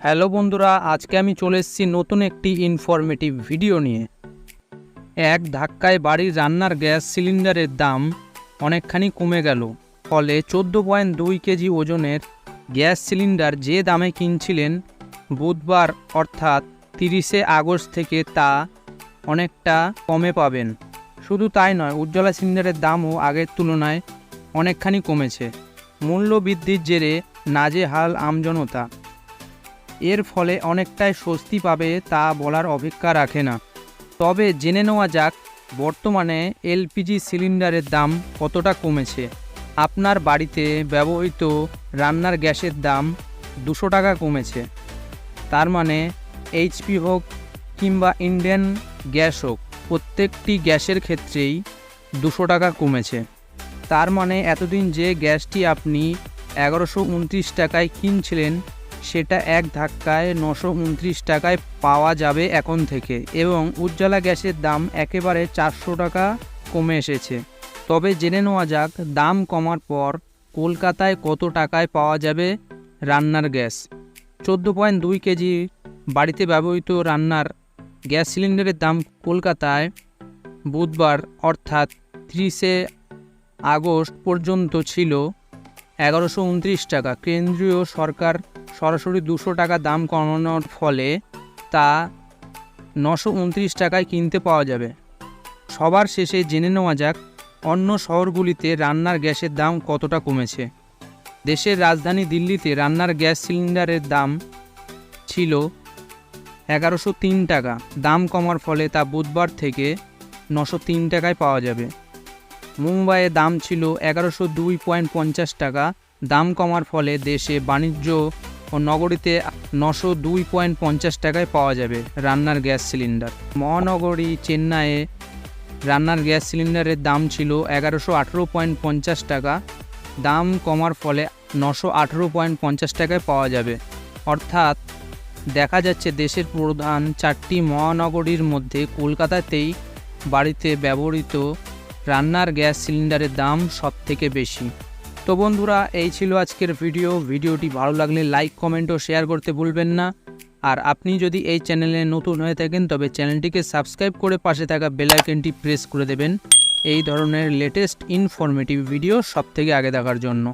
Hello বন্ধুরা, আজকে আমি চলে এসেছি নতুন একটি ইনফরমেটিভ ভিডিও নিয়ে। এক ধাক্কায় বাড়ির রান্নার গ্যাস সিলিন্ডারের দাম অনেকখানি কমে গেল। ফলে 14.2 কেজি ওজনের গ্যাস সিলিন্ডার যে দামে কিনছিলেন বুধবার অর্থাৎ 30শে আগস্ট থেকে তা অনেকটা কমে পাবেন। শুধু তাই নয়, উজ্জ্বলা সিলিন্ডারের দামও আগের তুলনায় অনেকখানি কমেছে। মূল্য বৃদ্ধির জেরে নাজেহাল আমজনতা। এর ফলে অনেকটাই স্বস্তি পাবে তা বলার অপেক্ষা রাখে না। তবে জেনে নেওয়া যাক বর্তমানে এলপিজি সিলিন্ডারের দাম কতটা কমেছে। আপনার বাড়িতে ব্যবহৃত রান্নার গ্যাসের দাম 200 টাকা কমেছে। তার মানে এইচপি হোক কিংবা ইন্ডিয়ান গ্যাস হোক, প্রত্যেকটি গ্যাসের ক্ষেত্রেই 200 টাকা কমেছে। তার মানে এতদিন যে গ্যাসটি আপনি 1129 টাকায় কিনছিলেন সেটা এক ধাক্কায় 929 টাকায় পাওয়া যাবে এখন থেকে, এবং উজ্জ্বলা গ্যাসের দাম একেবারে 400 টাকা কমে এসেছে। তবে জেনে নেওয়া যাক দাম কমার পর কলকাতায় কত টাকায় পাওয়া যাবে রান্নার গ্যাস। 14.2 কেজি বাড়িতে ব্যবহৃত রান্নার গ্যাস সিলিন্ডারের দাম কলকাতায় বুধবার অর্থাৎ 30শে আগস্ট পর্যন্ত ছিল 1129 টাকা। কেন্দ্রীয় সরকার সরাসরি 200 টাকা দাম কমানোর ফলে তা 929 টাকায় কিনতে পাওয়া যাবে। সবার শেষে জেনে নেওয়া যাক অন্য শহরগুলিতে রান্নার গ্যাসের দাম কতটা কমেছে। দেশের রাজধানী দিল্লিতে রান্নার গ্যাস সিলিন্ডারের দাম ছিল 1103 টাকা। দাম কমার ফলে তা বুধবার থেকে 903 টাকায় পাওয়া যাবে। মুম্বাইয়ে দাম ছিল 1102.50 টাকা। দাম কমার ফলে দেশে বাণিজ্য ও নগরীতে 902.50 টাকায় পাওয়া যাবে রান্নার গ্যাস সিলিন্ডার। মহানগরী চেন্নাইয়ে রান্নার গ্যাস সিলিন্ডারের দাম ছিল 1118.50 টাকা। দাম কমার ফলে 918.50 টাকায় পাওয়া যাবে। অর্থাৎ দেখা যাচ্ছে দেশের প্রধান 4টি মহানগরীর মধ্যে কলকাতাতেই বাড়িতে ব্যবহৃত রান্নার গ্যাস সিলিন্ডারের দাম সবথেকে বেশি। তো বন্ধুরা, এই ছিল আজকের ভিডিওটি ভালো লাগলে লাইক, কমেন্ট ও শেয়ার করতে ভুলবেন না। আর আপনি যদি এই চ্যানেলে নতুন হয়ে থাকেন তবে চ্যানেলটিকে সাবস্ক্রাইব করে পাশে থাকা বেল আইকনটি প্রেস করে দেবেন এই ধরনের লেটেস্ট ইনফরমেটিভ ভিডিও সবথেকে আগে দেখার জন্য।